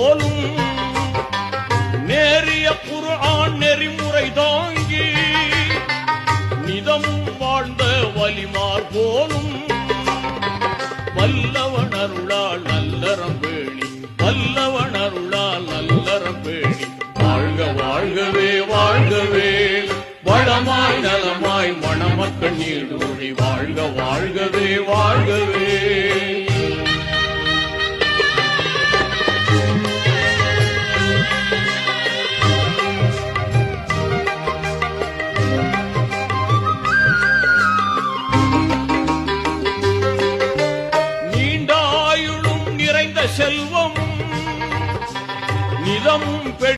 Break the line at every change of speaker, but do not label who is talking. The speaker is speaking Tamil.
போலும் நேரிய குர்ஆன் நெறிமுறை தாங்கி நிதமும் வாழ்ந்த வலிமார் போலும் வல்லவன் அருளால் நல்லறம் பேணி வல்லவன் அருளால் நல்லறம் பேணி வாழ்க வாழ்கவே வாழ்கவே வளமாய் நலமாய் மணமக்கள் நீடூழி வாழ்க வாழ்கவே வாழ்கவே. நீண்ட ஆயுளும் நிறைந்த செல்வமும் நிதமும்